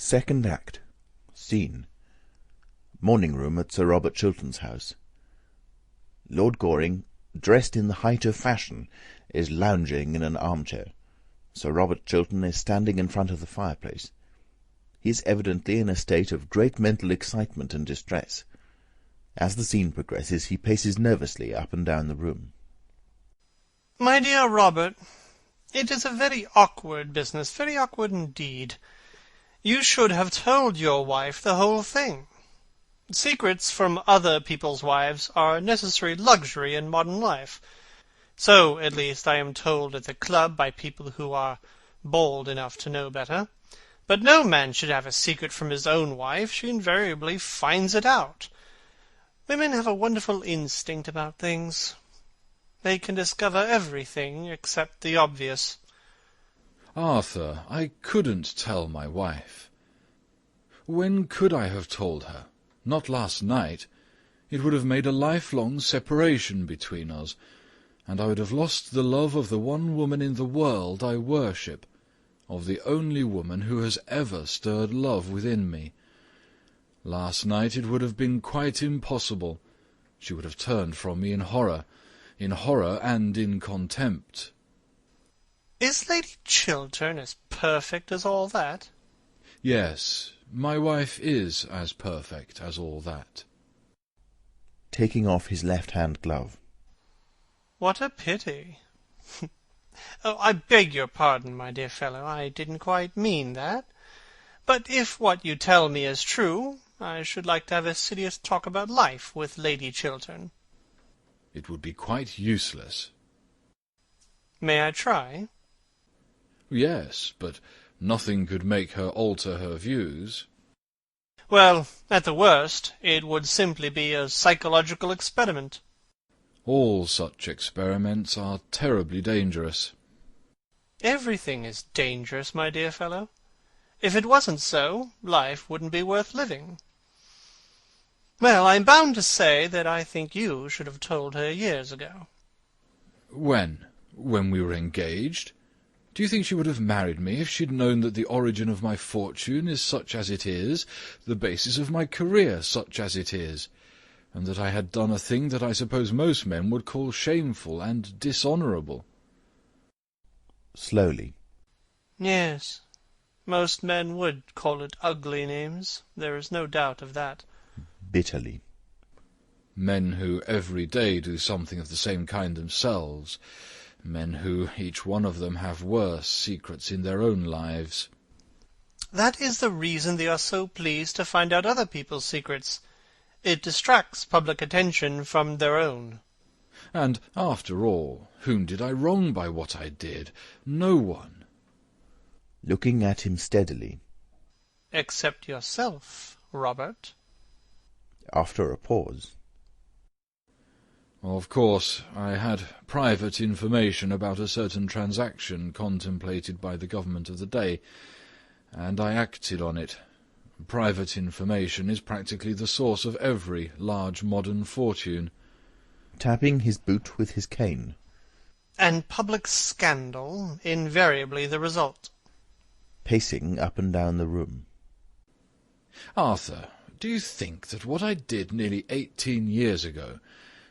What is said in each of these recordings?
Second act. Scene. Morning room at Sir Robert Chiltern's house. Lord Goring, dressed in the height of fashion, is lounging in an armchair. Sir Robert Chiltern is standing in front of the fireplace. He is evidently in a state of great mental excitement and distress. As the scene progresses, he paces nervously up and down the room. My dear Robert, it is a very awkward business, very awkward indeed. You should have told your wife the whole thing. Secrets from other people's wives are a necessary luxury in modern life. So, at least, I am told at the club by people who are bold enough to know better. But no man should have a secret from his own wife. She invariably finds it out. Women have a wonderful instinct about things. They can discover everything except the obvious. Arthur, I couldn't tell my wife. When could I have told her? Not last night. It would have made a lifelong separation between us, and I would have lost the love of the one woman in the world I worship, of the only woman who has ever stirred love within me. Last night it would have been quite impossible. She would have turned from me in horror and in contempt. Is Lady Chiltern as perfect as all that? Yes, my wife is as perfect as all that. Taking off his left-hand glove. What a pity. Oh, I beg your pardon, my dear fellow. I didn't quite mean that. But if what you tell me is true, I should like to have a serious talk about life with Lady Chiltern. It would be quite useless. May I try? Yes, but nothing could make her alter her views. Well, at the worst, it would simply be a psychological experiment. All such experiments are terribly dangerous. Everything is dangerous, my dear fellow. If it wasn't so, life wouldn't be worth living. Well, I'm bound to say that I think you should have told her years ago. When? When we were engaged? Do you think she would have married me if she'd known that the origin of my fortune is such as it is, the basis of my career such as it is, and that I had done a thing that I suppose most men would call shameful and dishonourable? Slowly. Yes, most men would call it ugly names. There is no doubt of that. Bitterly. Men who every day do something of the same kind themselves. Men who, each one of them, have worse secrets in their own lives. That is the reason they are so pleased to find out other people's secrets. It distracts public attention from their own. And, after all, whom did I wrong by what I did? No one. Looking at him steadily. Except yourself, Robert. After a pause. Of course, I had private information about a certain transaction contemplated by the government of the day, and I acted on it. Private information is practically the source of every large modern fortune. Tapping his boot with his cane. And public scandal invariably the result. Pacing up and down the room. Arthur, do you think that what I did nearly 18 years ago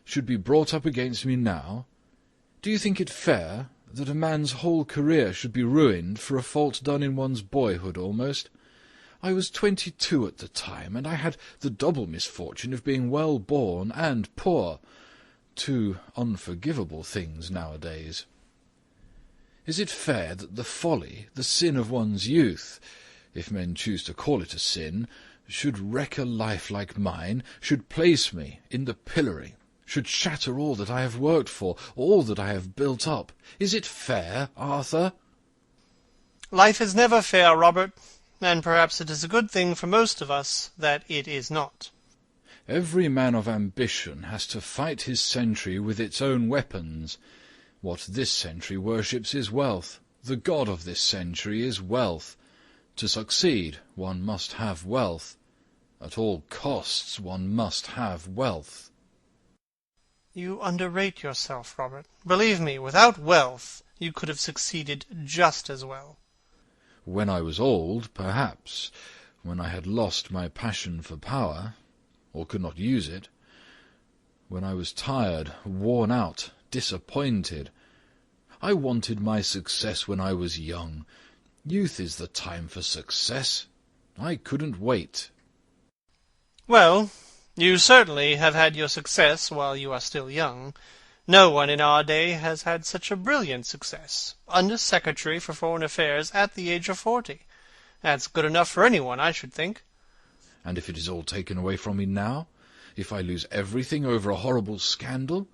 should be brought up against me now? Do you think it fair that a man's whole career should be ruined for a fault done in one's boyhood almost? I was 22 at the time, and I had the double misfortune of being well born and poor, two unforgivable things nowadays. Is it fair that the folly, the sin of one's youth, if men choose to call it a sin, should wreck a life like mine, should place me in the pillory, should shatter all that I have worked for, all that I have built up? Is it fair, Arthur? Life is never fair, Robert, and perhaps it is a good thing for most of us that it is not. Every man of ambition has to fight his century with its own weapons. What this century worships is wealth. The god of this century is wealth. To succeed, one must have wealth. At all costs, one must have wealth. You underrate yourself, Robert. Believe me, without wealth you could have succeeded just as well. When I was old, perhaps. when I had lost my passion for power, or could not use it, when I was tired, worn out, disappointed. I wanted my success when I was young. Youth is the time for success. I couldn't wait. Well, you certainly have had your success while you are still young. No one in our day has had such a brilliant success. Under-Secretary for Foreign Affairs at the age of 40. That's good enough for anyone, I should think. And if it is all taken away from me now? If I lose everything over a horrible scandal?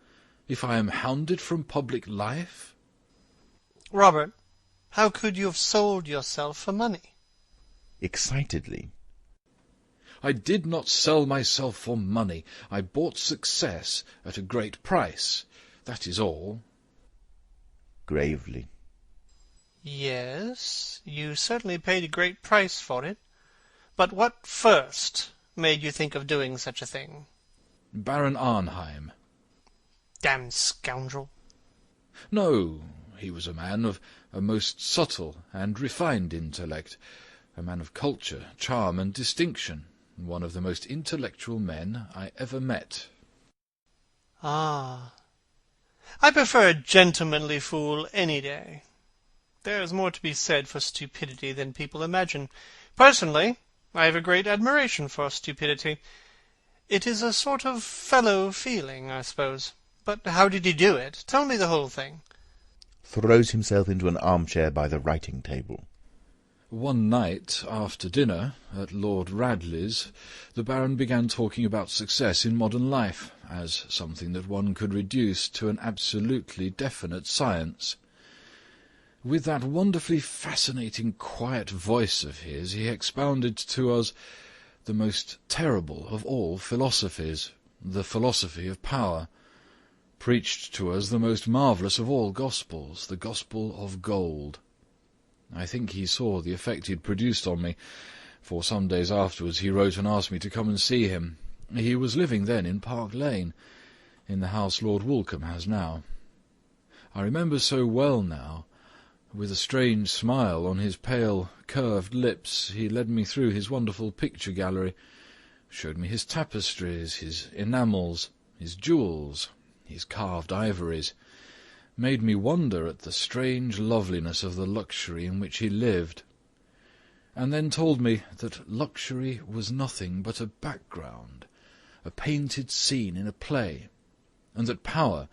If I am hounded from public life? Robert, how could you have sold yourself for money? Excitedly. I did not sell myself for money. I bought success at a great price. That is all. Gravely. Yes, you certainly paid a great price for it. But what first made you think of doing such a thing? Baron Arnheim. Damned scoundrel. No, he was a man of a most subtle and refined intellect, a man of culture, charm, and distinction, one of the most intellectual men I ever met. Ah, I prefer a gentlemanly fool any day. There is more to be said for stupidity than people imagine. Personally, I have a great admiration for stupidity. It is a sort of fellow feeling, I suppose. But how did he do it? Tell me the whole thing. Throws himself into an armchair by the writing-table. One night, after dinner, at Lord Radley's, the Baron began talking about success in modern life, as something that one could reduce to an absolutely definite science. With that wonderfully fascinating quiet voice of his, he expounded to us the most terrible of all philosophies, the philosophy of power, preached to us the most marvellous of all gospels, the gospel of gold. I think he saw the effect he had produced on me, for some days afterwards he wrote and asked me to come and see him. He was living then in Park Lane, in the house Lord Waltham has now. I remember so well now. With a strange smile on his pale, curved lips, he led me through his wonderful picture gallery, showed me his tapestries, his enamels, his jewels, his carved ivories, made me wonder at the strange loveliness of the luxury in which he lived, and then told me that luxury was nothing but a background, a painted scene in a play, and that power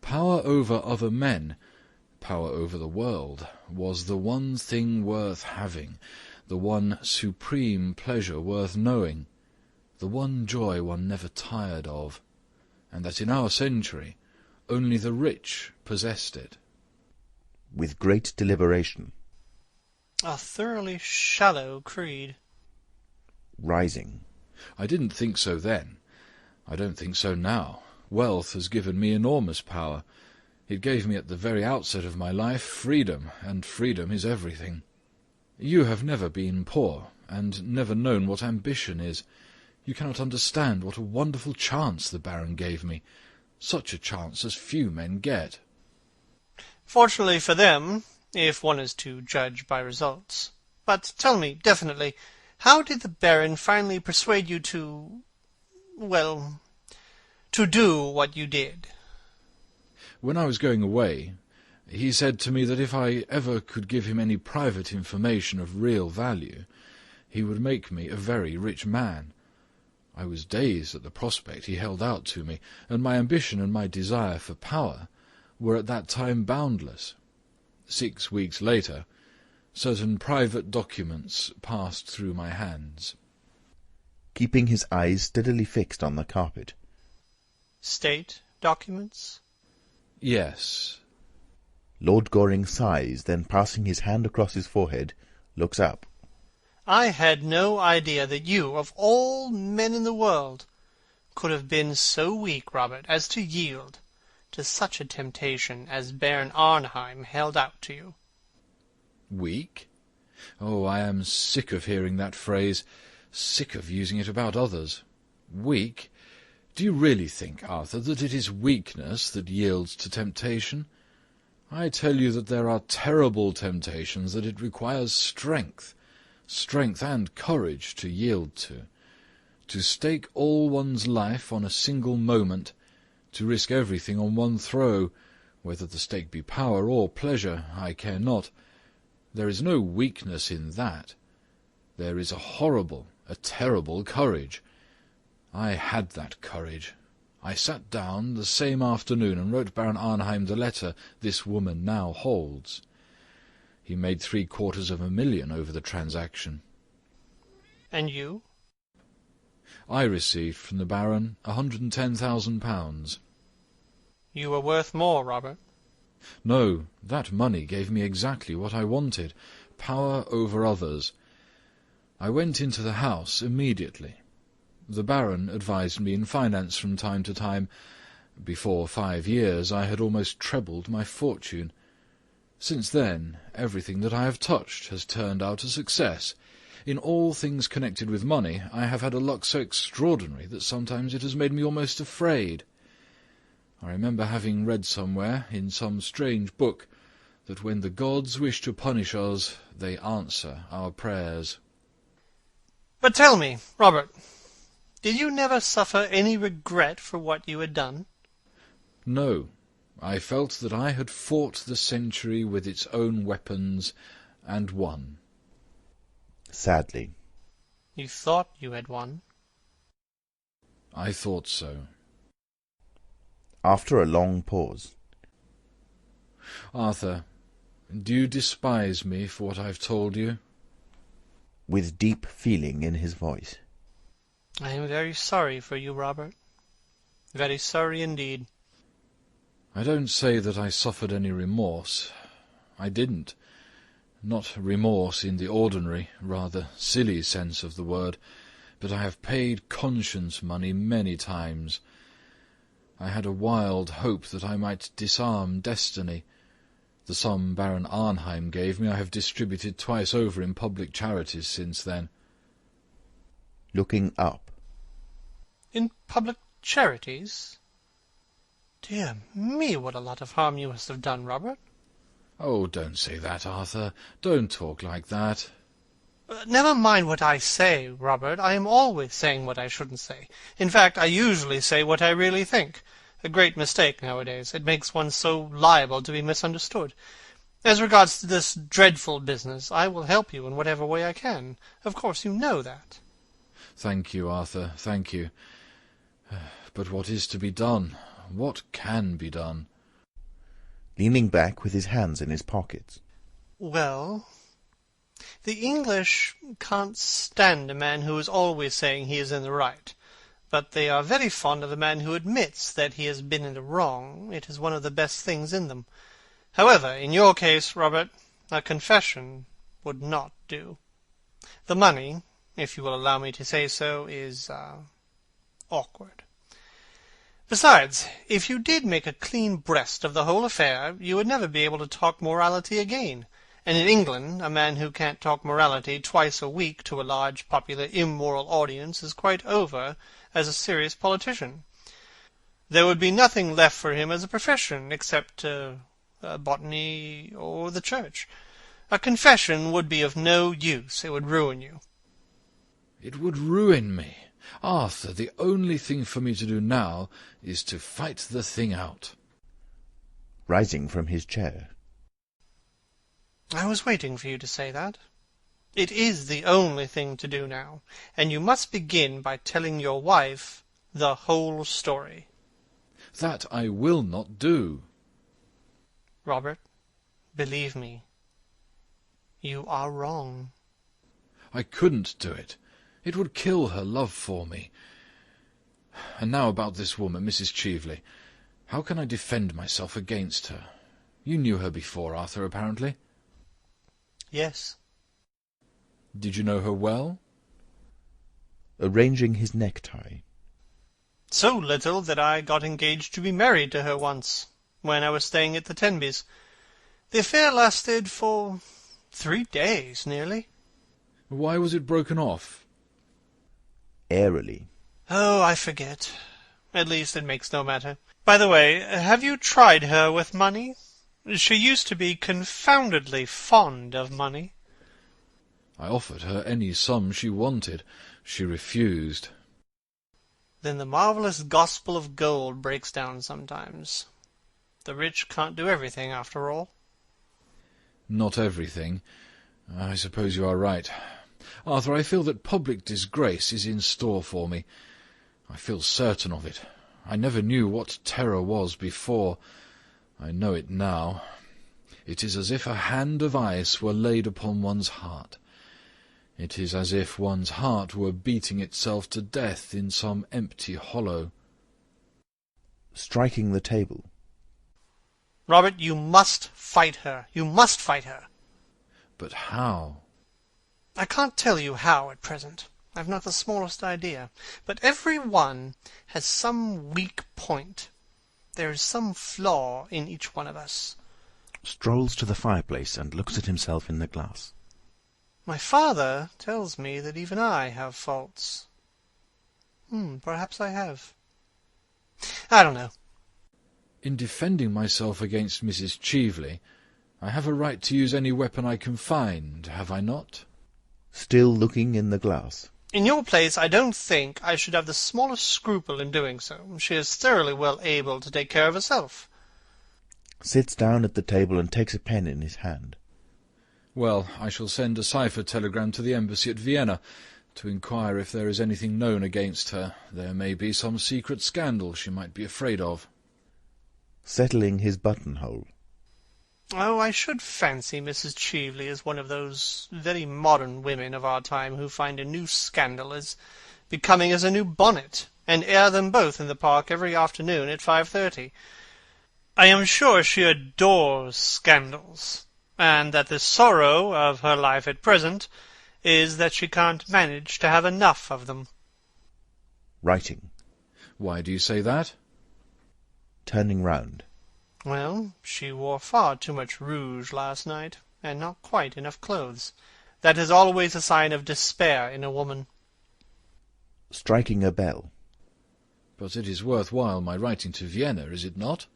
over other men, power over the world, was the one thing worth having, the one supreme pleasure worth knowing, the one joy one never tired of, and that in our century only the rich possessed it. With great deliberation. A thoroughly shallow creed. Rising. I didn't think so then. I don't think so now. Wealth has given me enormous power. It gave me at the very outset of my life freedom, and freedom is everything. You have never been poor, and never known what ambition is. You cannot understand what a wonderful chance the Baron gave me, such a chance as few men get. Fortunately for them, if one is to judge by results. But tell me, definitely, how did the Baron finally persuade you to do what you did? When I was going away, he said to me that if I ever could give him any private information of real value, he would make me a very rich man. I was dazed at the prospect he held out to me, and my ambition and my desire for power were at that time boundless. 6 weeks later, certain private documents passed through my hands. Keeping his eyes steadily fixed on the carpet. State documents? Yes. Lord Goring sighs, then passing his hand across his forehead, looks up. I had no idea that you, of all men in the world, could have been so weak, Robert, as to yield to such a temptation as Baron Arnheim held out to you. Weak? Oh, I am sick of hearing that phrase, sick of using it about others. Weak? Do you really think, Arthur, that it is weakness that yields to temptation? I tell you that there are terrible temptations that it requires strength strength and courage to yield to stake all one's life on a single moment, to risk everything on one throw, whether the stake be power or pleasure, I care not. There is no weakness in that. There is a horrible, a terrible courage. I had that courage. I sat down the same afternoon and wrote Baron Arnheim the letter this woman now holds. He made 750,000 over the transaction. And you? I received from the Baron £110,000. You were worth more, Robert. No, that money gave me exactly what I wanted, power over others. I went into the house immediately. The Baron advised me in finance from time to time. Before 5 years I had almost trebled my fortune. Since then, everything that I have touched has turned out a success. In all things connected with money, I have had a luck so extraordinary that sometimes it has made me almost afraid. I remember having read somewhere, in some strange book, that when the gods wish to punish us, they answer our prayers. But tell me, Robert, did you never suffer any regret for what you had done? No. I felt that I had fought the century with its own weapons, and won. Sadly. You thought you had won? I thought so. After a long pause. Arthur, do you despise me for what I've told you? With deep feeling in his voice. I am very sorry for you, Robert. Very sorry indeed. I don't say that I suffered any remorse. I didn't. Not remorse in the ordinary, rather silly sense of the word, but I have paid conscience money many times. I had a wild hope that I might disarm destiny. The sum Baron Arnheim gave me I have distributed twice over in public charities since then. Looking up. In public charities? Dear me, what a lot of harm you must have done, Robert. Oh, don't say that, Arthur. Don't talk like that. Never mind what I say, Robert. I am always saying what I shouldn't say. In fact, I usually say what I really think. A great mistake nowadays. It makes one so liable to be misunderstood. As regards to this dreadful business, I will help you in whatever way I can. Of course you know that. Thank you, Arthur, thank you. But what is to be done? What can be done? Leaning back with his hands in his pockets. Well, the English can't stand a man who is always saying he is in the right, but they are very fond of a man who admits that he has been in the wrong. It is one of the best things in them. However, in your case, Robert, a confession would not do. The money, if you will allow me to say so, is awkward. Besides, if you did make a clean breast of the whole affair, you would never be able to talk morality again. And in England, a man who can't talk morality twice a week to a large, popular, immoral audience is quite over as a serious politician. There would be nothing left for him as a profession, except botany or the church. A confession would be of no use. It would ruin you. It would ruin me. Arthur, the only thing for me to do now is to fight the thing out. Rising from his chair. I was waiting for you to say that. It is the only thing to do now, and you must begin by telling your wife the whole story. That I will not do. Robert, believe me, you are wrong. I couldn't do it. It would kill her love for me. And now about this woman, Mrs. Cheveley. How can I defend myself against her? You knew her before, Arthur, apparently. Yes. Did you know her well? Arranging his necktie. So little that I got engaged to be married to her once, when I was staying at the Tenbys. The affair lasted for 3 days, nearly. Why was it broken off? Airily. Oh, I forget. At least it makes no matter. By the way, have you tried her with money? She used to be confoundedly fond of money. I offered her any sum she wanted. She refused. Then the marvellous gospel of gold breaks down sometimes. The rich can't do everything, after all. Not everything. I suppose you are right. Arthur, I feel that public disgrace is in store for me. I feel certain of it. I never knew what terror was before. I know it now. It is as if a hand of ice were laid upon one's heart. It is as if one's heart were beating itself to death in some empty hollow. Striking the table. Robert, you must fight her. You must fight her. But how? I can't tell you how at present. I've not the smallest idea. But every one has some weak point. There is some flaw in each one of us. Strolls to the fireplace and looks at himself in the glass. My father tells me that even I have faults. Perhaps I have. I don't know. In defending myself against Mrs. Cheveley, I have a right to use any weapon I can find, have I not? Still looking in the glass. In your place, I don't think I should have the smallest scruple in doing so. She is thoroughly well able to take care of herself. Sits down at the table and takes a pen in his hand. Well, I shall send a cipher telegram to the embassy at Vienna to inquire if there is anything known against her. There may be some secret scandal she might be afraid of. Settling his buttonhole. Oh, I should fancy Mrs. Cheveley is one of those very modern women of our time who find a new scandal as becoming as a new bonnet, and air them both in the park every afternoon at 5:30. I am sure she adores scandals, and that the sorrow of her life at present is that she can't manage to have enough of them. Writing. Why do you say that? Turning round. Well, she wore far too much rouge last night, and not quite enough clothes. That is always a sign of despair in a woman. Striking a bell. But it is worth while my writing to Vienna, is it not?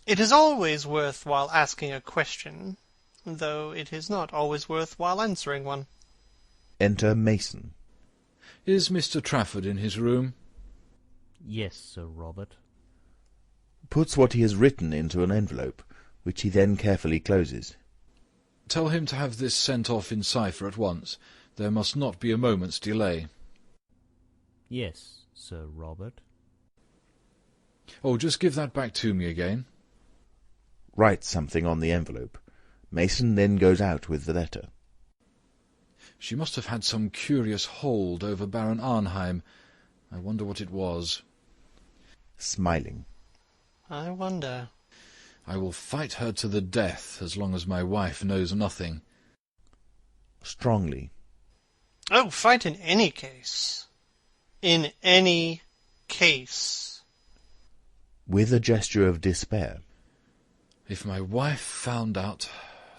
It is always worth while asking a question, though it is not always worth while answering one. Enter Mason. Is Mr. Trafford in his room? Yes, Sir Robert. Puts what he has written into an envelope, which he then carefully closes. Tell him to have this sent off in cipher at once. There must not be a moment's delay. Yes, Sir Robert. Oh, just give that back to me again. Writes something on the envelope. Mason then goes out with the letter. She must have had some curious hold over Baron Arnheim. I wonder what it was. Smiling. I wonder. I will fight her to the death as long as my wife knows nothing. Strongly. Oh, fight in any case. In any case. With a gesture of despair. If my wife found out,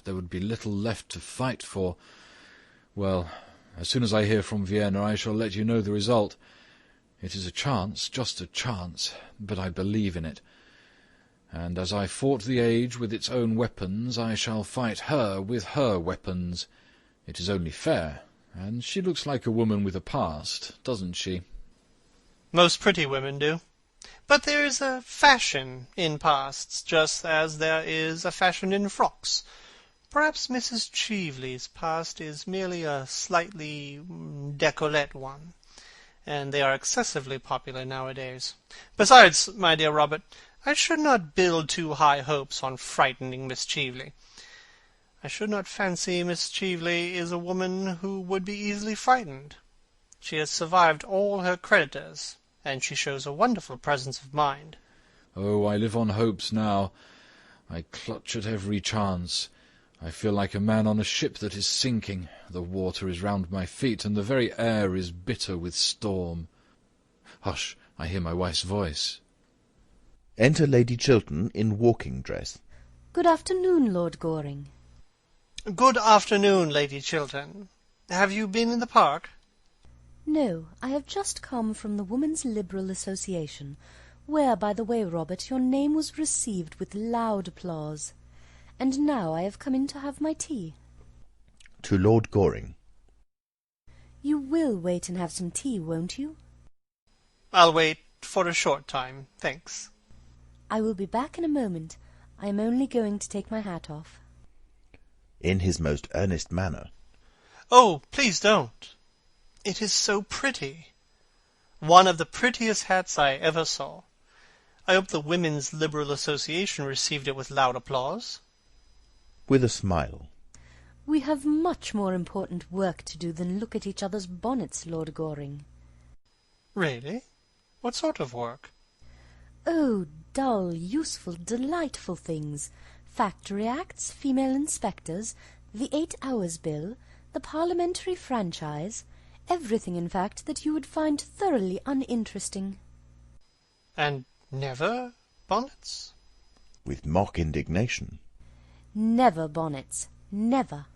there would be little left to fight for. Well, as soon as I hear from Vienna, I shall let you know the result. It is a chance, just a chance, but I believe in it. And as I fought the age with its own weapons, I shall fight her with her weapons. It is only fair, and she looks like a woman with a past, doesn't she? Most pretty women do. But there is a fashion in pasts, just as there is a fashion in frocks. Perhaps Mrs. Cheveley's past is merely a slightly décolleté one, and they are excessively popular nowadays. Besides, my dear Robert, I should not build too high hopes on frightening Miss Cheveley. I should not fancy Miss Cheveley is a woman who would be easily frightened. She has survived all her creditors, and she shows a wonderful presence of mind. Oh, I live on hopes now. I clutch at every chance. I feel like a man on a ship that is sinking. The water is round my feet, and the very air is bitter with storm. Hush, I hear my wife's voice. Enter Lady Chiltern in walking dress. Good afternoon, Lord Goring. Good afternoon, Lady Chiltern. Have you been in the park? No, I have just come from the Women's Liberal Association, where, by the way, Robert, your name was received with loud applause. And now I have come in to have my tea. To Lord Goring. You will wait and have some tea, won't you? I'll wait for a short time, thanks. I will be back in a moment. I am only going to take my hat off. In his most earnest manner. Oh, please don't. It is so pretty. One of the prettiest hats I ever saw. I hope the Women's Liberal Association received it with loud applause. With a smile. We have much more important work to do than look at each other's bonnets, Lord Goring. Really? What sort of work? Oh, dull, useful, delightful things. Factory Acts, female inspectors, the 8 Hours Bill, the parliamentary franchise, everything, in fact, that you would find thoroughly uninteresting. And never bonnets? With mock indignation. Never bonnets. Never.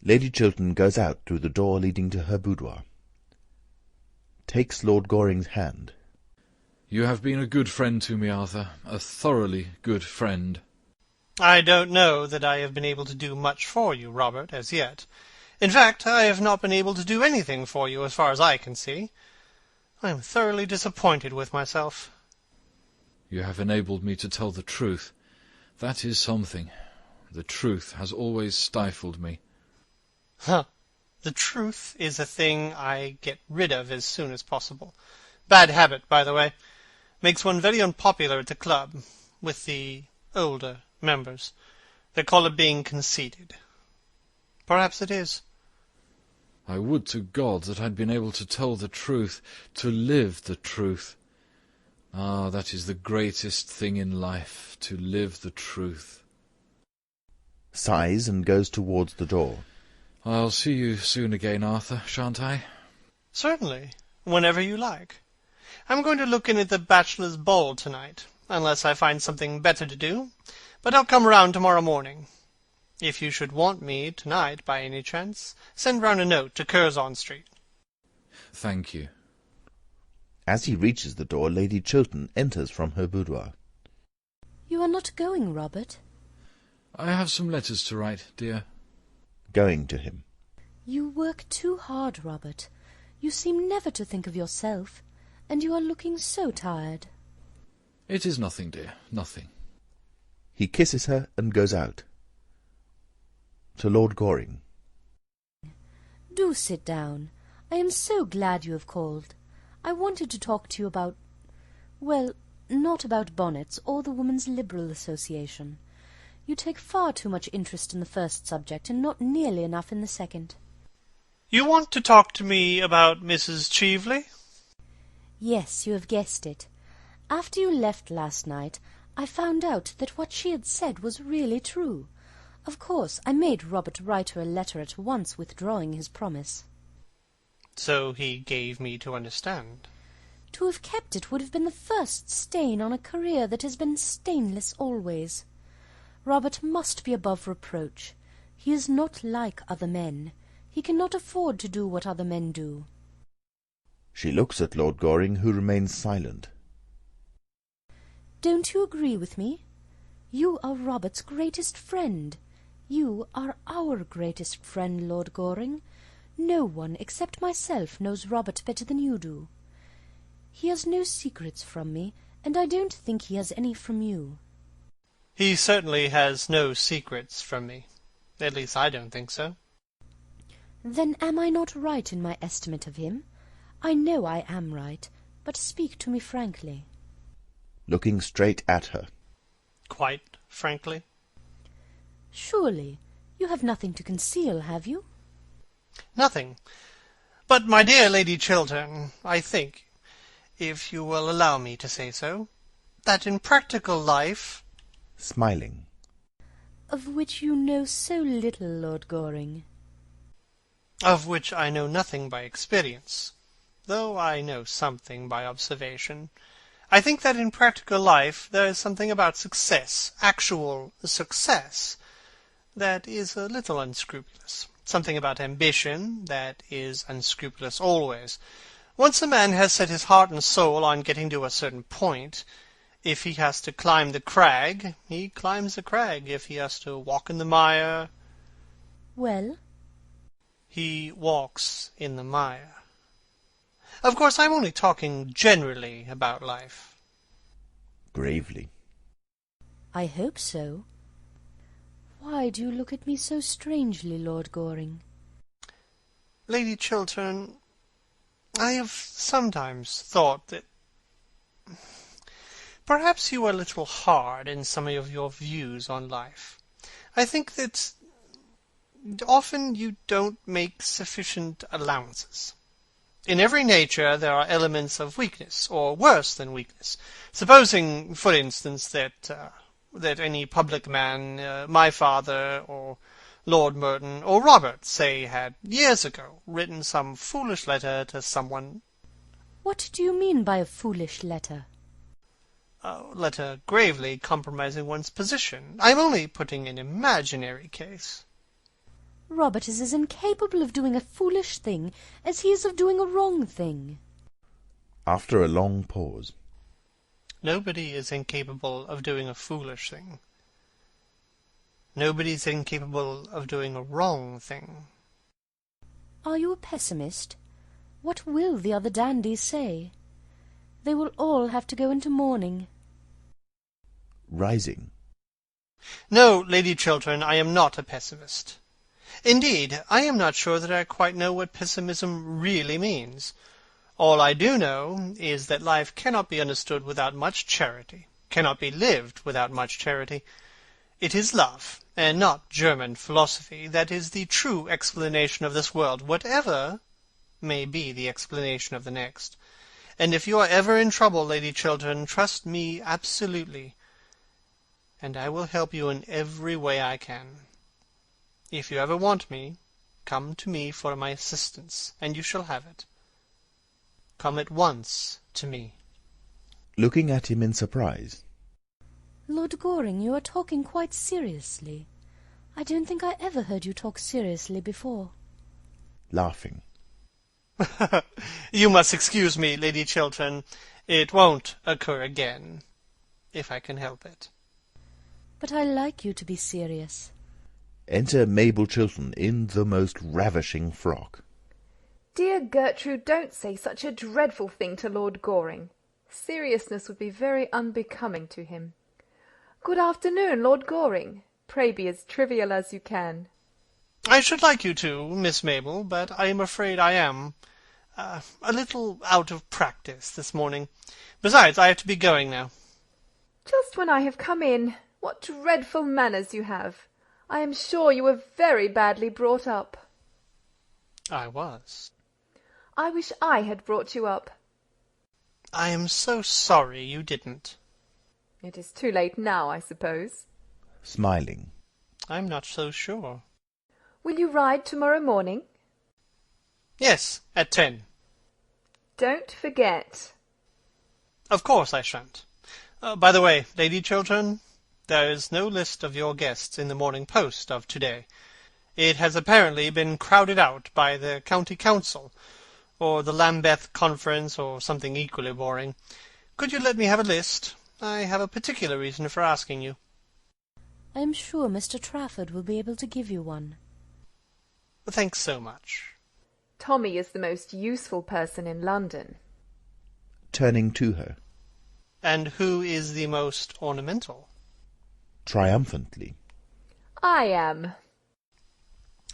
Lady Chiltern goes out through the door leading to her boudoir. Takes Lord Goring's hand. You have been a good friend to me, Arthur, a thoroughly good friend. I don't know that I have been able to do much for you, Robert, as yet. In fact, I have not been able to do anything for you, as far as I can see. I am thoroughly disappointed with myself. You have enabled me to tell the truth. That is something. The truth has always stifled me. Huh. The truth is a thing I get rid of as soon as possible. Bad habit, by the way. Makes one very unpopular at the club, with the older members. They call it being conceited. Perhaps it is. I would to God that I'd been able to tell the truth, to live the truth. Ah, that is the greatest thing in life, to live the truth. Sighs and goes towards the door. I'll see you soon again, Arthur, shan't I? Certainly, whenever you like. I'm going to look in at the bachelor's ball tonight, unless I find something better to do, but I'll come round tomorrow morning. If you should want me tonight by any chance, send round a note to Curzon Street. Thank you. As he reaches the door, Lady Chiltern enters from her boudoir. You are not going, Robert? I have some letters to write, dear. Going to him. You work too hard, Robert. You seem never to think of yourself, and you are looking so tired. It is nothing, dear, nothing. He kisses her and goes out. To Lord Goring. Do sit down. I am so glad you have called. I wanted to talk to you about... well, not about bonnets or the Women's Liberal Association. You take far too much interest in the first subject, and not nearly enough in the second. You want to talk to me about Mrs. Cheveley? Yes, you have guessed it. After you left last night, I found out that what she had said was really true. Of course, I made Robert write her a letter at once withdrawing his promise. So he gave me to understand. To have kept it would have been the first stain on a career that has been stainless always. Robert must be above reproach. He is not like other men. He cannot afford to do what other men do. She looks at Lord Goring, who remains silent. Don't you agree with me? You are Robert's greatest friend. You are our greatest friend, Lord Goring. No one except myself knows Robert better than you do. He has no secrets from me, and I don't think he has any from you. He certainly has no secrets from me. At least I don't think so. Then am I not right in my estimate of him? I know I am right, but speak to me frankly. Looking straight at her. Quite frankly. Surely you have nothing to conceal, have you? Nothing. But, my dear Lady Chiltern, I think, if you will allow me to say so, that in practical life... Smiling. Of which you know so little, Lord Goring. Of which I know nothing by experience, though I know something by observation. I think that in practical life there is something about success, actual success, that is a little unscrupulous. Something about ambition that is unscrupulous always. Once a man has set his heart and soul on getting to a certain point, if he has to climb the crag, he climbs the crag. If he has to walk in the mire... Well? He walks in the mire. Of course, I'm only talking generally about life. Gravely. I hope so. Why do you look at me so strangely, Lord Goring? Lady Chiltern, I have sometimes thought that perhaps you are a little hard in some of your views on life. I think that often you don't make sufficient allowances. In every nature there are elements of weakness, or worse than weakness. Supposing, for instance, that any public man, my father, or Lord Merton, or Robert, say, had years ago written some foolish letter to someone. What do you mean by a foolish letter? A letter gravely compromising one's position. I'm only putting an imaginary case. Robert is as incapable of doing a foolish thing as he is of doing a wrong thing. After a long pause. Nobody is incapable of doing a foolish thing. Nobody's incapable of doing a wrong thing. Are you a pessimist? What will the other dandies say? They will all have to go into mourning. Rising. No, Lady Chiltern, I am not a pessimist. Indeed, I am not sure that I quite know what pessimism really means. All I do know is that life cannot be understood without much charity, cannot be lived without much charity. It is love, and not German philosophy, that is the true explanation of this world, whatever may be the explanation of the next. And if you are ever in trouble, Lady Chiltern, trust me absolutely, and I will help you in every way I can. If you ever want me, come to me for my assistance, and you shall have it. Come at once to me. Looking at him in surprise. Lord Goring, you are talking quite seriously. I don't think I ever heard you talk seriously before. Laughing. You must excuse me, Lady Chiltern. It won't occur again, if I can help it. But I like you to be serious. Enter Mabel Chiltern in the most ravishing frock. Dear Gertrude, don't say such a dreadful thing to Lord Goring. Seriousness would be very unbecoming to him. Good afternoon, Lord Goring. Pray be as trivial as you can. I should like you to, Miss Mabel, but I am afraid I am a little out of practice this morning. Besides, I have to be going now. Just when I have come in. What dreadful manners you have. I am sure you were very badly brought up. I was. I wish I had brought you up. I am so sorry you didn't. It is too late now, I suppose. Smiling. I'm not so sure. Will you ride tomorrow morning? Yes, at 10. Don't forget. Of course I shan't. By the way, Lady Chiltern, there is no list of your guests in the Morning Post of to-day. It has apparently been crowded out by the County Council, or the Lambeth Conference, or something equally boring. Could you let me have a list? I have a particular reason for asking you. I am sure Mr. Trafford will be able to give you one. Thanks so much. Tommy is the most useful person in London. Turning to her. And who is the most ornamental? Triumphantly. I am.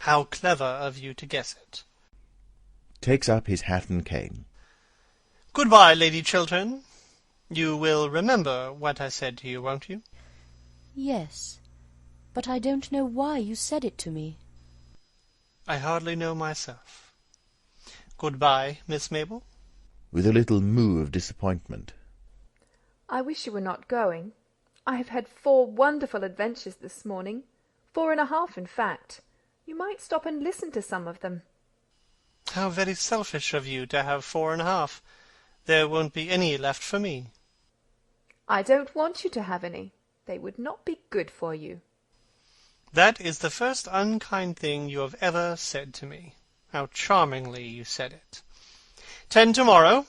How clever of you to guess it. Takes up his hat and cane. Goodbye, Lady Chiltern. You will remember what I said to you, won't you? Yes, but I don't know why you said it to me. I hardly know myself. Goodbye, Miss Mabel. With a little moo of disappointment. I wish you were not going. I have had 4 wonderful adventures this morning. 4.5, in fact. You might stop and listen to some of them. How very selfish of you to have 4.5. There won't be any left for me. I don't want you to have any. They would not be good for you. That is the first unkind thing you have ever said to me. How charmingly you said it. 10 tomorrow.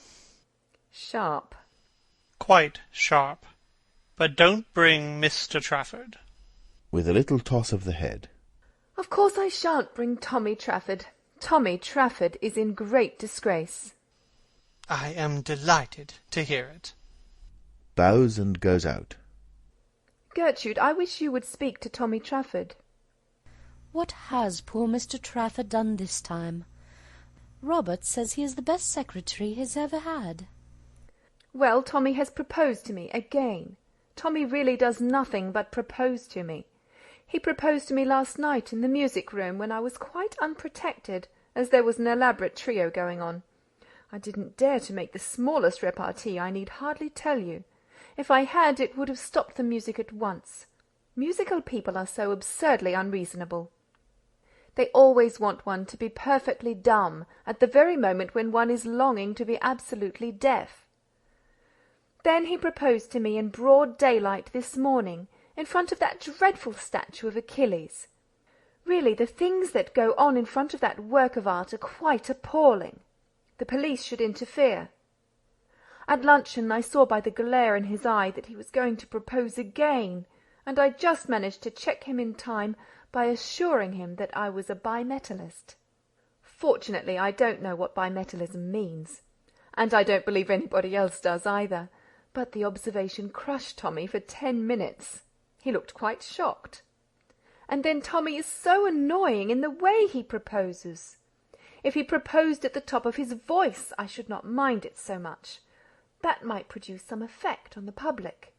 Sharp. Quite sharp. But don't bring Mr. Trafford. With a little toss of the head. Of course I shan't bring Tommy Trafford. Tommy Trafford is in great disgrace. I am delighted to hear it. Bows and goes out. Gertrude, I wish you would speak to Tommy Trafford. What has poor Mr. Trafford done this time? Robert says he is the best secretary he's ever had. Well, Tommy has proposed to me again. Tommy really does nothing but propose to me. He proposed to me last night in the music-room when I was quite unprotected, as there was an elaborate trio going on. I didn't dare to make the smallest repartee, I need hardly tell you. If I had, it would have stopped the music at once. Musical people are so absurdly unreasonable. They always want one to be perfectly dumb at the very moment when one is longing to be absolutely deaf. Then he proposed to me in broad daylight this morning, in front of that dreadful statue of Achilles. Really, the things that go on in front of that work of art are quite appalling. The police should interfere. At luncheon I saw by the glare in his eye that he was going to propose again, and I just managed to check him in time by assuring him that I was a bimetallist. Fortunately, I don't know what bimetallism means, and I don't believe anybody else does either, but the observation crushed Tommy for 10 minutes. He looked quite shocked. And then Tommy is so annoying in the way he proposes. If he proposed at the top of his voice, I should not mind it so much. That might produce some effect on the public.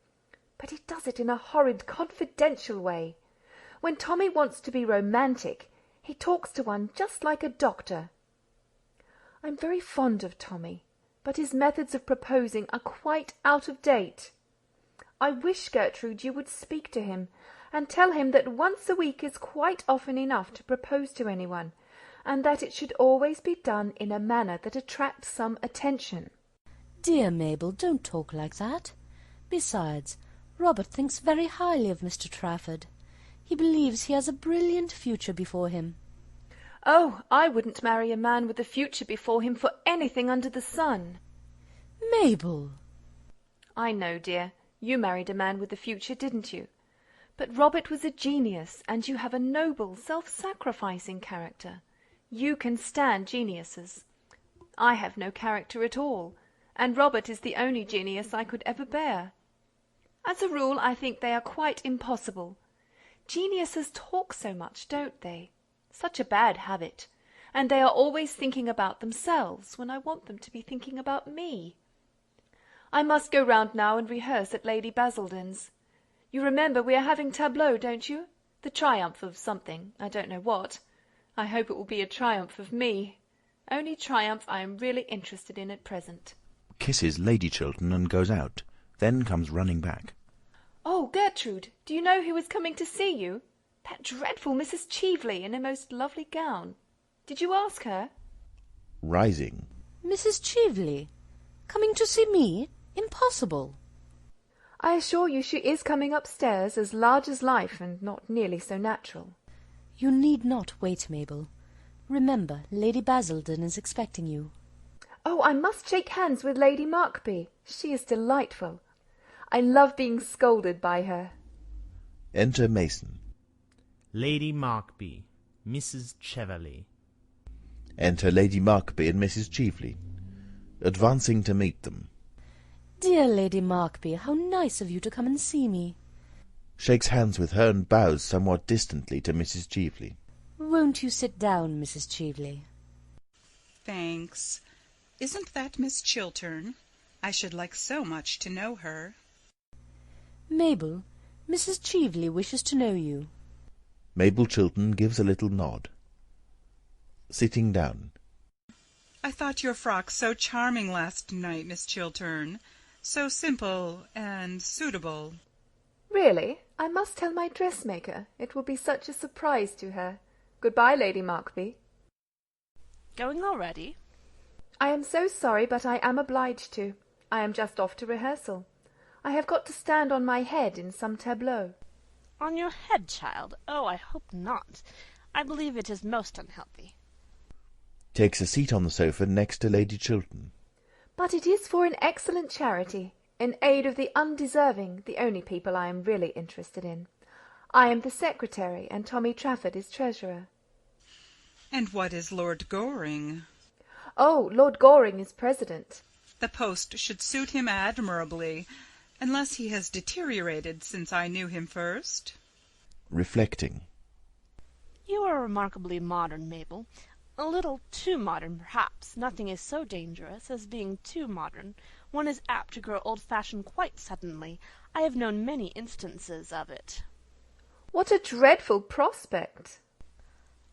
But he does it in a horrid confidential way. When Tommy wants to be romantic, he talks to one just like a doctor. I'm very fond of Tommy, but his methods of proposing are quite out of date. I wish, Gertrude, you would speak to him, and tell him that once a week is quite often enough to propose to anyone, and that it should always be done in a manner that attracts some attention. Dear Mabel, don't talk like that. Besides, Robert thinks very highly of Mr. Trafford. He believes he has a brilliant future before him. Oh, I wouldn't marry a man with a future before him for anything under the sun. Mabel! I know, dear. You married a man with a future, didn't you? But Robert was a genius, and you have a noble, self-sacrificing character. You can stand geniuses. I have no character at all, and Robert is the only genius I could ever bear. As a rule, I think they are quite impossible. Geniuses talk so much, don't they? Such a bad habit. And they are always thinking about themselves, when I want them to be thinking about me. I must go round now and rehearse at Lady Basildon's. You remember we are having tableaux, don't you? The triumph of something, I don't know what. I hope it will be a triumph of me. Only triumph I am really interested in at present. Kisses Lady Chiltern and goes out, then comes running back. Oh, Gertrude, do you know who is coming to see you? That dreadful Mrs. Cheveley in a most lovely gown. Did you ask her? Rising. Mrs. Cheveley? Coming to see me? Impossible. I assure you she is coming upstairs, as large as life and not nearly so natural. You need not wait, Mabel. Remember, Lady Basildon is expecting you. Oh, I must shake hands with Lady Markby. She is delightful. I love being scolded by her. Enter Mason. Lady Markby, Mrs. Cheveley. Enter Lady Markby and Mrs. Cheveley, advancing to meet them. Dear Lady Markby, how nice of you to come and see me. Shakes hands with her and bows somewhat distantly to Mrs. Cheveley. Won't you sit down, Mrs. Cheveley? Thanks. Isn't that Miss Chiltern? I should like so much to know her. Mabel, Mrs. Cheveley wishes to know you. Mabel Chiltern gives a little nod. Sitting down. I thought your frock so charming last night, Miss Chiltern. So simple and suitable. Really? I must tell my dressmaker. It will be such a surprise to her. Goodbye, Lady Markby. Going already? I am so sorry, but I am obliged to. I am just off to rehearsal. I have got to stand on my head in some tableau. On your head, child? Oh, I hope not. I believe it is most unhealthy. Takes a seat on the sofa next to Lady Chiltern. But it is for an excellent charity, in aid of the undeserving, the only people I am really interested in. I am the secretary, and Tommy Trafford is treasurer. And what is Lord Goring? Oh, Lord Goring is president. The post should suit him admirably, unless he has deteriorated since I knew him first. Reflecting. You are remarkably modern, Mabel. A little too modern, perhaps. Nothing is so dangerous as being too modern. One is apt to grow old-fashioned quite suddenly. I have known many instances of it. What a dreadful prospect!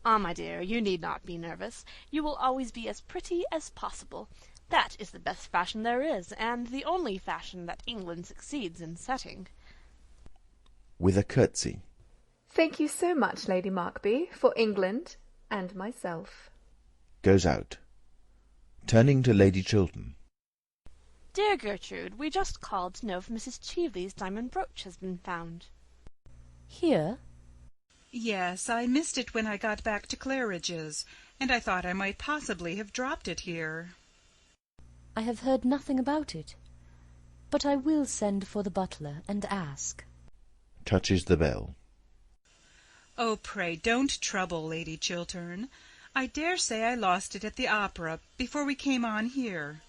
Ah, my dear, you need not be nervous. You will always be as pretty as possible. That is the best fashion there is, and the only fashion that England succeeds in setting. With a curtsy. Thank you so much, Lady Markby, for England and myself. Goes out. Turning to Lady Chiltern. Dear Gertrude, we just called to know if Mrs. Cheveley's diamond brooch has been found. Here? Yes, I missed it when I got back to Claridge's, and I thought I might possibly have dropped it here. I have heard nothing about it, but I will send for the butler and ask. Touches the bell. Oh, pray don't trouble, Lady Chiltern. I dare say I lost it at the opera before we came on here.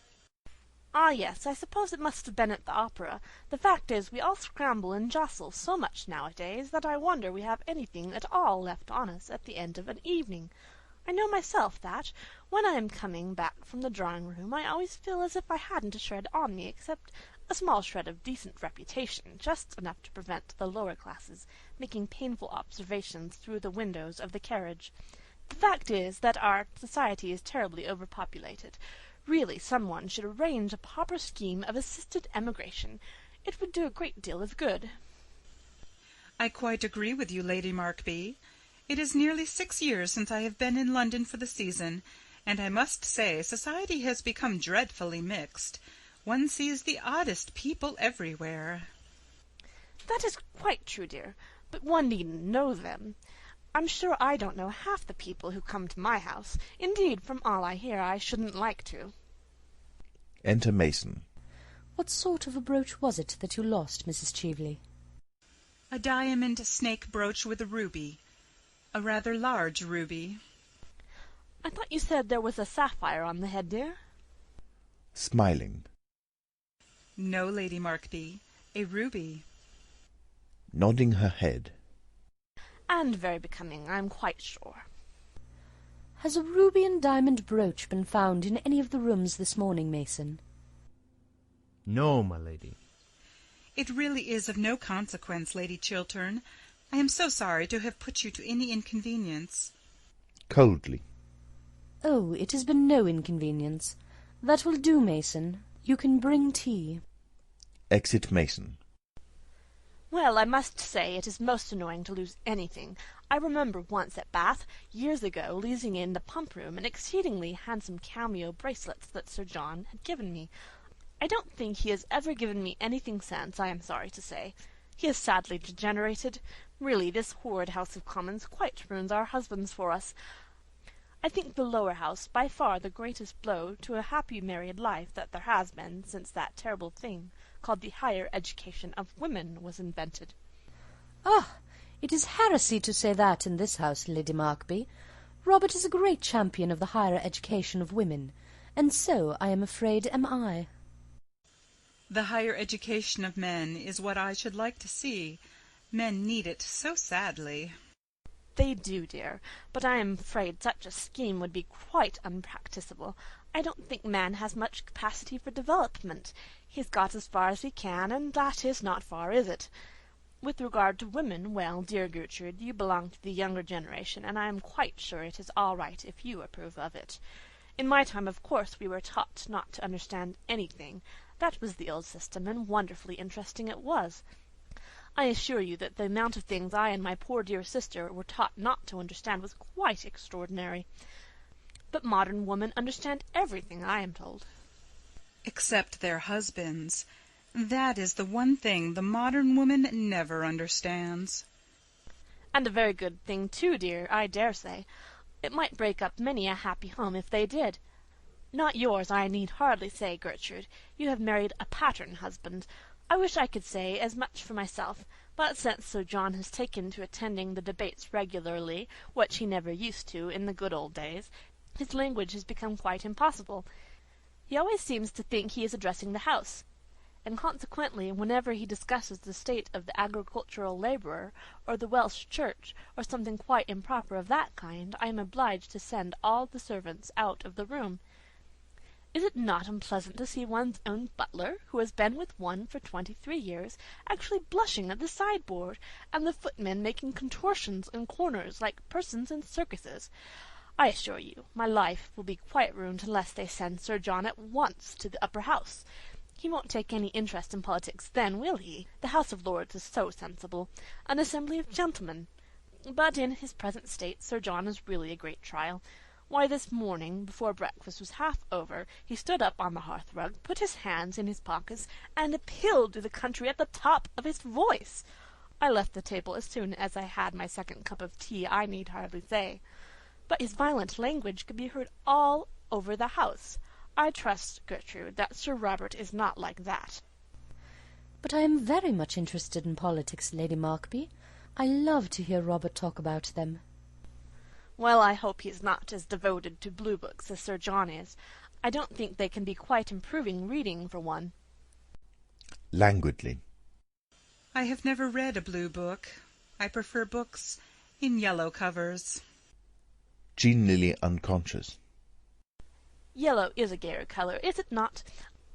Ah, yes, I suppose it must have been at the opera. The fact is, we all scramble and jostle so much nowadays that I wonder we have anything at all left on us at the end of an evening. I know myself that, when I am coming back from the drawing-room, I always feel as if I hadn't a shred on me, except a small shred of decent reputation, just enough to prevent the lower classes making painful observations through the windows of the carriage. The fact is that our society is terribly overpopulated. Really, someone should arrange a proper scheme of assisted emigration. It would do a great deal of good. I quite agree with you, Lady Markby. It is nearly 6 years since I have been in London for the season, and I must say society has become dreadfully mixed. One sees the oddest people everywhere. That is quite true, dear, but one needn't know them. I'm sure I don't know half the people who come to my house. Indeed, from all I hear, I shouldn't like to. Enter Mason. What sort of a brooch was it that you lost, Mrs. Cheveley? A diamond snake brooch with a ruby. A rather large ruby. I thought you said there was a sapphire on the head, dear? Smiling. No, Lady Markby, a ruby. Nodding her head. And very becoming, I'm quite sure. Has a ruby and diamond brooch been found in any of the rooms this morning, Mason? No, my lady. It really is of no consequence, Lady Chiltern. I am so sorry to have put you to any inconvenience. Coldly. Oh, it has been no inconvenience. That will do, Mason. You can bring tea. Exit Mason. Well, I must say it is most annoying to lose anything. I remember once at Bath, years ago, losing in the pump-room an exceedingly handsome cameo bracelets that Sir John had given me. I don't think he has ever given me anything since, I am sorry to say. He is sadly degenerated. Really, this horrid House of Commons quite ruins our husbands for us. I think the Lower House by far the greatest blow to a happy married life that there has been since that terrible thing called the higher education of women was invented. Ah, it is heresy to say that in this house, Lady Markby. Robert is a great champion of the higher education of women, and so, I am afraid, am I. The higher education of men is what I should like to see. Men need it so sadly. They do, dear, but I am afraid such a scheme would be quite unpracticable. I don't think man has much capacity for development. He's got as far as he can, and that is not far, is it? With regard to women, well, dear Gertrude, you belong to the younger generation, and I am quite sure it is all right if you approve of it. In my time, of course, we were taught not to understand anything. That was the old system, and wonderfully interesting it was. I assure you that the amount of things I and my poor dear sister were taught not to understand was quite extraordinary. But modern women understand everything, I am told. Except their husbands. That is the one thing the modern woman never understands. And a very good thing too, dear, I dare say. It might break up many a happy home if they did. Not yours, I need hardly say, Gertrude. You have married a pattern husband. I wish I could say as much for myself, but since Sir John has taken to attending the debates regularly, which he never used to in the good old days, his language has become quite impossible. He always seems to think he is addressing the House, and consequently whenever he discusses the state of the agricultural labourer, or the Welsh Church, or something quite improper of that kind, I am obliged to send all the servants out of the room. Is it not unpleasant to see one's own butler, who has been with one for 23 years, actually blushing at the sideboard, and the footmen making contortions in corners like persons in circuses? I assure you, my life will be quite ruined unless they send Sir John at once to the Upper House. He won't take any interest in politics then, will he? The House of Lords is so sensible, an assembly of gentlemen. But in his present state Sir John is really a great trial. Why, this morning, before breakfast was half over, he stood up on the hearth-rug, put his hands in his pockets, and appealed to the country at the top of his voice. I left the table as soon as I had my second cup of tea, I need hardly say. But his violent language could be heard all over the house. I trust, Gertrude, that Sir Robert is not like that. But I am very much interested in politics, Lady Markby. I love to hear Robert talk about them. Well, I hope he is not as devoted to blue books as Sir John is. I don't think they can be quite improving reading for one. Languidly. I have never read a blue book. I prefer books in yellow covers. Genially unconscious. Yellow is a gayer colour, is it not?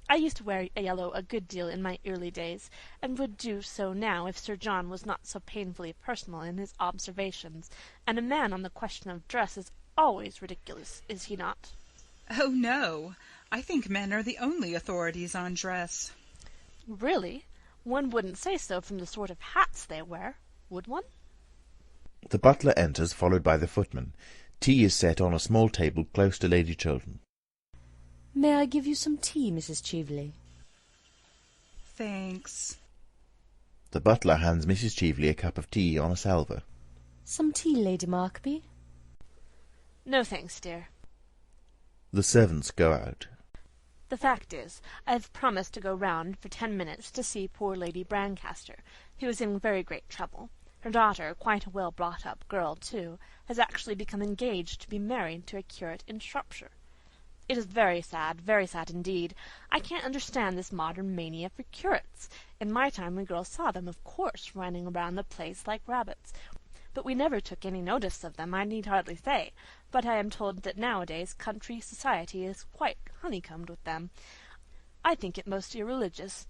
I used to wear yellow a good deal in my early days, and would do so now if Sir John was not so painfully personal in his observations, and a man on the question of dress is always ridiculous, is he not? Oh, no. I think men are the only authorities on dress. Really? One wouldn't say so from the sort of hats they wear, would one? The butler enters, followed by the footman. Tea is set on a small table close to Lady Chiltern. May I give you some tea, Mrs. Cheveley? Thanks. The butler hands Mrs. Cheveley a cup of tea on a salver. Some tea, Lady Markby? No thanks, dear. The servants go out. The fact is, I have promised to go round for 10 minutes to see poor Lady Brancaster, who is in very great trouble. Her daughter, quite a well-brought-up girl, too, has actually become engaged to be married to a curate in Shropshire. It is very sad indeed. I can't understand this modern mania for curates. In my time we girls saw them, of course, running around the place like rabbits. But we never took any notice of them, I need hardly say. But I am told that nowadays country society is quite honeycombed with them. I think it most irreligious.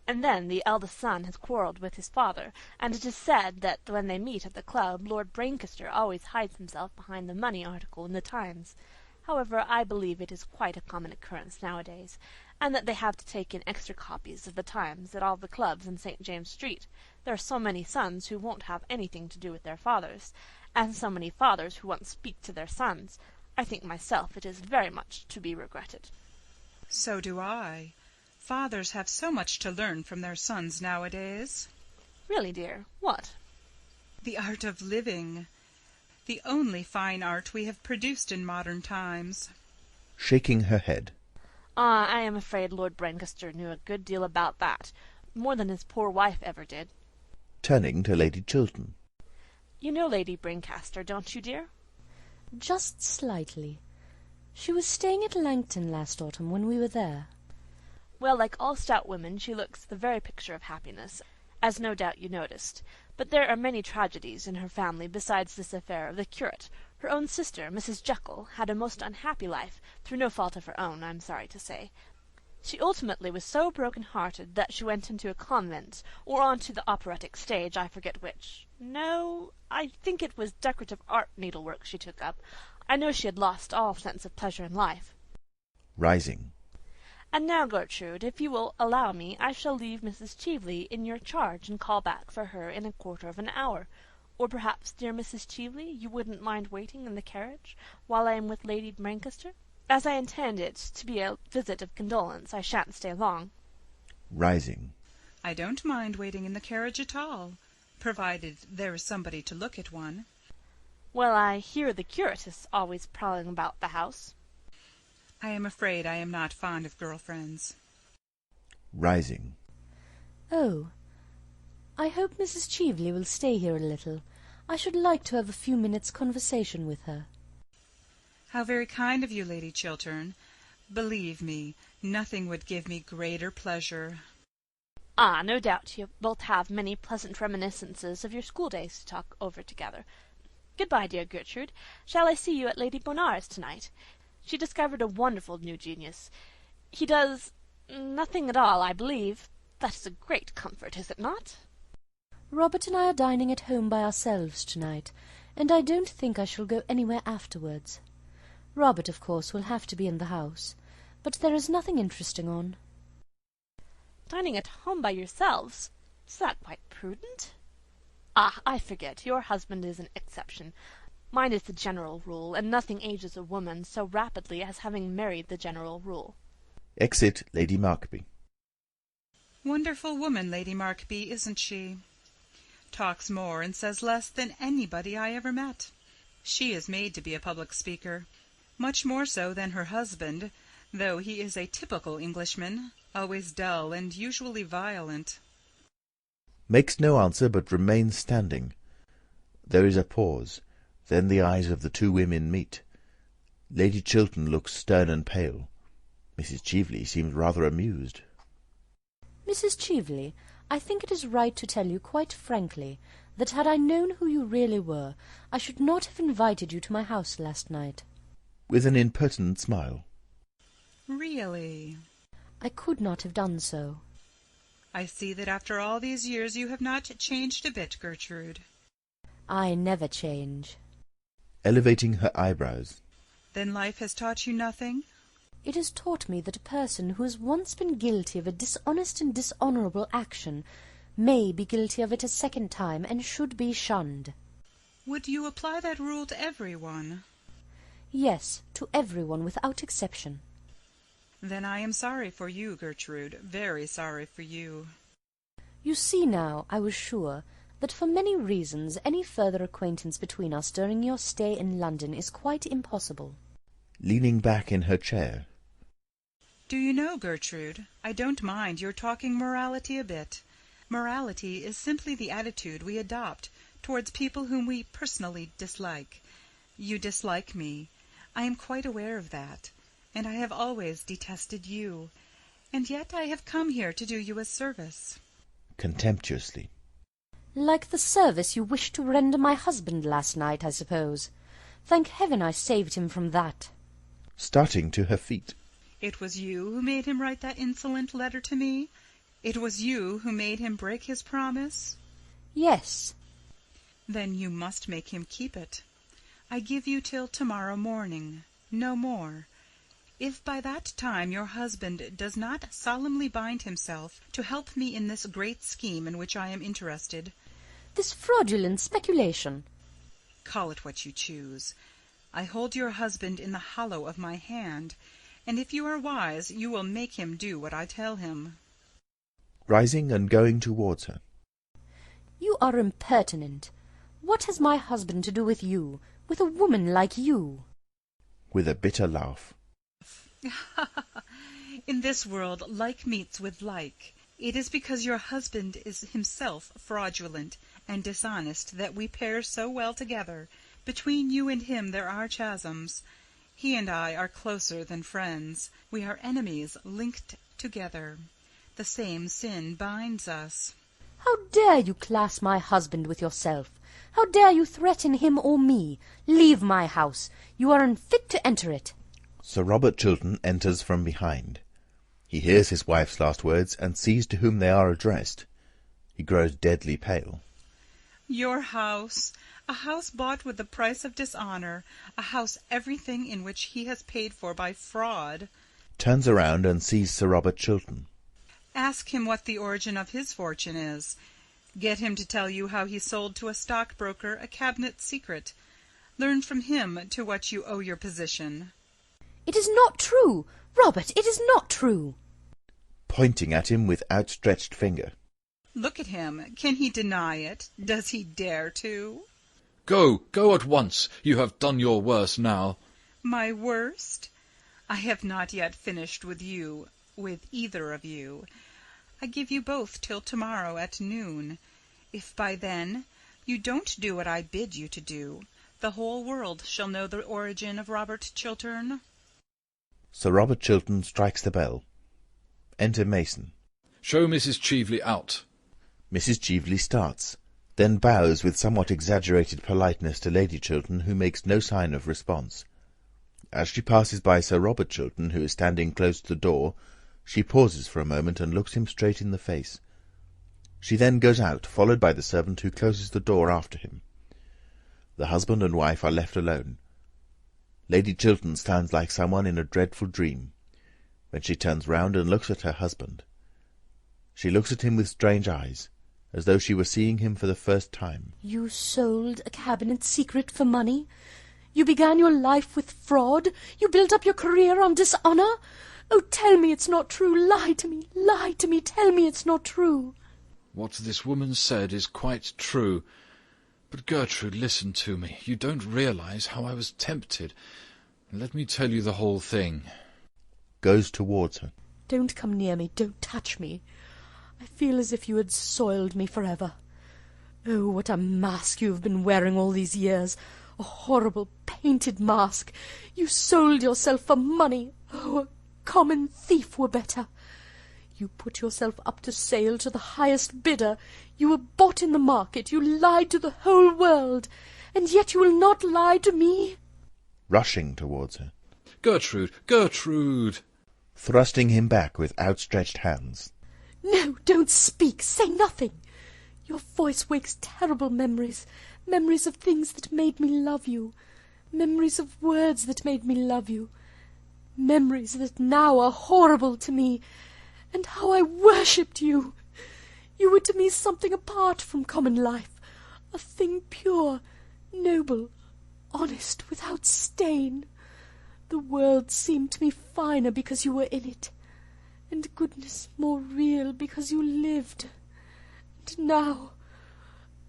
And then the eldest son has quarrelled with his father, and it is said that when they meet at the club Lord Brancaster always hides himself behind the money article in the Times. However, I believe it is quite a common occurrence nowadays, and that they have to take in extra copies of the Times at all the clubs in St. James's Street. There are so many sons who won't have anything to do with their fathers, and so many fathers who won't speak to their sons. I think myself it is very much to be regretted. So do I. Fathers have so much to learn from their sons nowadays. Really, dear, what? The art of living. The only fine art we have produced in modern times. Shaking her head. Ah, I am afraid Lord Brancaster knew a good deal about that, more than his poor wife ever did. Turning to Lady Chiltern. You know Lady Brancaster, don't you, dear? Just slightly. She was staying at Langton last autumn when we were there. Well, like all stout women, she looks the very picture of happiness, as no doubt you noticed. But there are many tragedies in her family besides this affair of the curate. Her own sister, Mrs. Jekyll, had a most unhappy life, through no fault of her own, I am sorry to say. She ultimately was so broken-hearted that she went into a convent, or on to the operatic stage, I forget which. No, I think it was decorative art needlework she took up. I know she had lost all sense of pleasure in life. Rising. And now, Gertrude, if you will allow me, I shall leave Mrs. Cheveley in your charge and call back for her in a quarter of an hour. Or perhaps, dear Mrs. Cheveley, you wouldn't mind waiting in the carriage while I am with Lady Brancaster? As I intend it to be a visit of condolence, I shan't stay long. Rising. I don't mind waiting in the carriage at all, provided there is somebody to look at one. Well, I hear the curate is always prowling about the house. I am afraid I am not fond of girl friends. Rising. "Oh, I hope Mrs. Cheveley will stay here a little. I should like to have a few minutes' conversation with her." How very kind of you, Lady Chiltern. Believe me, nothing would give me greater pleasure. Ah, no doubt you both have many pleasant reminiscences of your schooldays to talk over together. Good-bye, dear Gertrude. Shall I see you at Lady Bonar's to-night? She discovered a wonderful new genius. He does nothing at all, I believe. That is a great comfort, is it not? Robert and I are dining at home by ourselves to-night, and I don't think I shall go anywhere afterwards. Robert, of course, will have to be in the house, but there is nothing interesting on. Dining at home by yourselves? Is that quite prudent? Ah, I forget. Your husband is an exception. Mine is the general rule, and nothing ages a woman so rapidly as having married the general rule. Exit Lady Markby. Wonderful woman, Lady Markby, isn't she? Talks more and says less than anybody I ever met. She is made to be a public speaker, much more so than her husband, though he is a typical Englishman, always dull and usually violent. Makes no answer, but remains standing. There is a pause. Then the eyes of the two women meet. Lady Chiltern looks stern and pale. Mrs. Cheveley seems rather amused. "Mrs. Cheveley, I think it is right to tell you quite frankly that had I known who you really were, I should not have invited you to my house last night." With an impertinent smile. Really? "I could not have done so." I see that after all these years you have not changed a bit, Gertrude. "I never change." Elevating her eyebrows. Then life has taught you nothing? "It has taught me that a person who has once been guilty of a dishonest and dishonourable action may be guilty of it a second time, and should be shunned." Would you apply that rule to everyone? "Yes, to everyone without exception." Then I am sorry for you, Gertrude, very sorry for you. "You see now, I was sure that for many reasons any further acquaintance between us during your stay in London is quite impossible." Leaning back in her chair. Do you know, Gertrude, I don't mind your talking morality a bit. Morality is simply the attitude we adopt towards people whom we personally dislike. You dislike me. I am quite aware of that, and I have always detested you. And yet I have come here to do you a service. Contemptuously. "Like the service you wished to render my husband last night, I suppose. Thank heaven I saved him from that." Starting to her feet. It was you who made him write that insolent letter to me? It was you who made him break his promise? "Yes." Then you must make him keep it. I give you till to-morrow morning, no more. If by that time your husband does not solemnly bind himself to help me in this great scheme in which I am interested— "This fraudulent speculation." Call it what you choose. I hold your husband in the hollow of my hand, and if you are wise you will make him do what I tell him." Rising and going towards her. "You are impertinent. What has my husband to do with you, with a woman like you?" With a bitter laugh. In this world like meets with like. It is because your husband is himself fraudulent and dishonest that we pair so well together. Between you and him there are chasms. He and I are closer than friends. We are enemies linked together. The same sin binds us." "How dare you class my husband with yourself? How dare you threaten him or me? Leave my house. You are unfit to enter it." Sir Robert Chiltern enters from behind. He hears his wife's last words, and sees to whom they are addressed. He grows deadly pale. Your house, a house bought with the price of dishonour, a house everything in which he has paid for by fraud. Turns around and sees Sir Robert Chiltern. Ask him what the origin of his fortune is. Get him to tell you how he sold to a stockbroker a cabinet secret. Learn from him to what you owe your position." "It is not true! Robert, it is not true!" Pointing at him with outstretched finger. Look at him. Can he deny it? Does he dare to? Go at once. You have done your worst now." My worst? I have not yet finished with you, with either of you. I give you both till tomorrow at noon. If by then you don't do what I bid you to do, the whole world shall know the origin of Robert Chiltern." Sir Robert Chiltern strikes the bell. Enter Mason. "Show Mrs. Cheveley out." Mrs. Cheveley starts, then bows with somewhat exaggerated politeness to Lady Chiltern, who makes no sign of response. As she passes by Sir Robert Chiltern, who is standing close to the door, she pauses for a moment and looks him straight in the face. She then goes out, followed by the servant, who closes the door after him. The husband and wife are left alone. Lady Chiltern stands like someone in a dreadful dream. When she turns round and looks at her husband, she looks at him with strange eyes, as though she were seeing him for the first time. You sold a cabinet secret for money? You began your life with fraud? You built up your career on dishonour? Oh, tell me it's not true. Lie to me, tell me it's not true. What this woman said is quite true. But Gertrude, listen to me. You don't realize how I was tempted. Let me tell you the whole thing. Goes towards her. Don't come near me, don't touch me. I feel as if you had soiled me forever. Oh, what a mask you have been wearing all these years. A horrible painted mask. You sold yourself for money. Oh, a common thief were better. You put yourself up to sale to the highest bidder. You were bought in the market. You lied to the whole world. And yet you will not lie to me. Rushing towards her. Gertrude, Gertrude! Thrusting him back with outstretched hands. No, don't speak. Say nothing. Your voice wakes terrible memories. Memories of things that made me love you. Memories of words that made me love you. Memories that now are horrible to me. And how I worshipped you! You were to me something apart from common life, a thing pure, noble, honest, without stain. The world seemed to me finer because you were in it, and goodness more real because you lived. And now,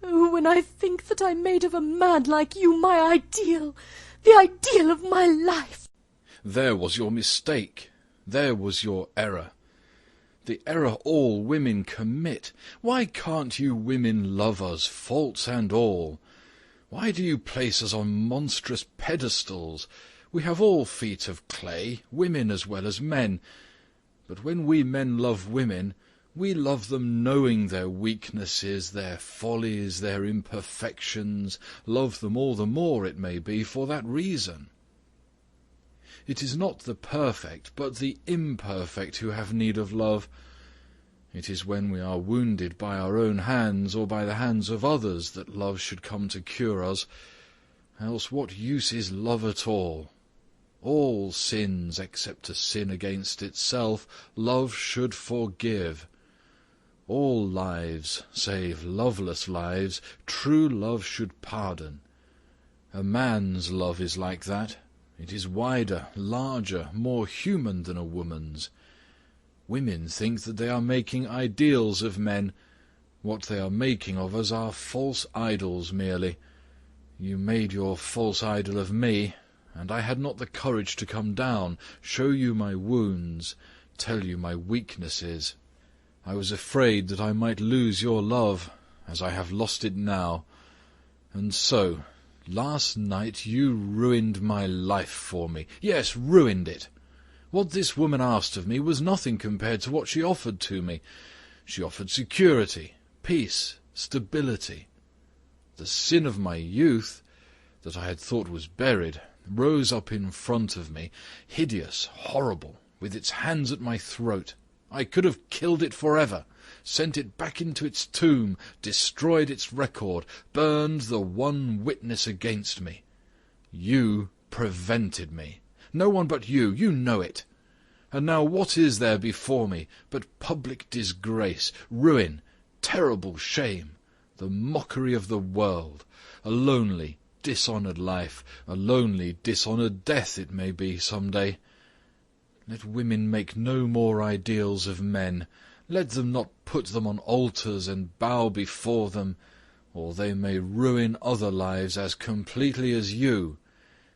oh, when I think that I made of a man like you my ideal, the ideal of my life. There was your mistake. There was your error. The error all women commit. Why can't you women love us, faults and all? Why do you place us on monstrous pedestals? We have all feet of clay, women as well as men. But when we men love women, we love them knowing their weaknesses, their follies, their imperfections, love them all the more, it may be, for that reason. It is not the perfect, but the imperfect who have need of love. It is when we are wounded by our own hands, or by the hands of others, that love should come to cure us. Else what use is love at all? All sins, except a sin against itself, love should forgive. All lives, save loveless lives, true love should pardon. A man's love is like that. It is wider, larger, more human than a woman's. Women think that they are making ideals of men. What they are making of us are false idols merely. You made your false idol of me, and I had not the courage to come down, show you my wounds, tell you my weaknesses. I was afraid that I might lose your love, as I have lost it now. And so, last night you ruined my life for me. Yes, ruined it. What this woman asked of me was nothing compared to what she offered to me. She offered security, peace, stability. The sin of my youth, that I had thought was buried, rose up in front of me, hideous, horrible, with its hands at my throat. I could have killed it forever, sent it back into its tomb, destroyed its record, burned the one witness against me. You prevented me. No one but you know it. And now what is there before me but public disgrace, ruin, terrible shame, the mockery of the world, a lonely, dishonoured life, a lonely, dishonoured death it may be some day. Let women make no more ideals of men. Let them not put them on altars and bow before them, or they may ruin other lives as completely as you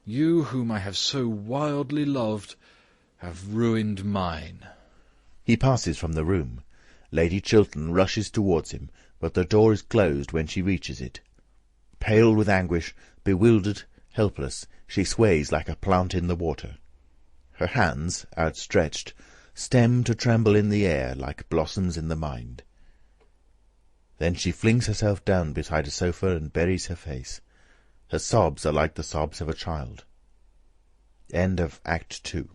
whom I have so wildly loved, have ruined mine. He passes from the room, Lady Chiltern rushes towards him, but the door is closed when she reaches it. Pale with anguish, bewildered, helpless, she sways like a plant in the water. Her hands, outstretched, stem to tremble in the air like blossoms in the mind. Then she flings herself down beside a sofa and buries her face. Her sobs are like the sobs of a child. End of Act 2.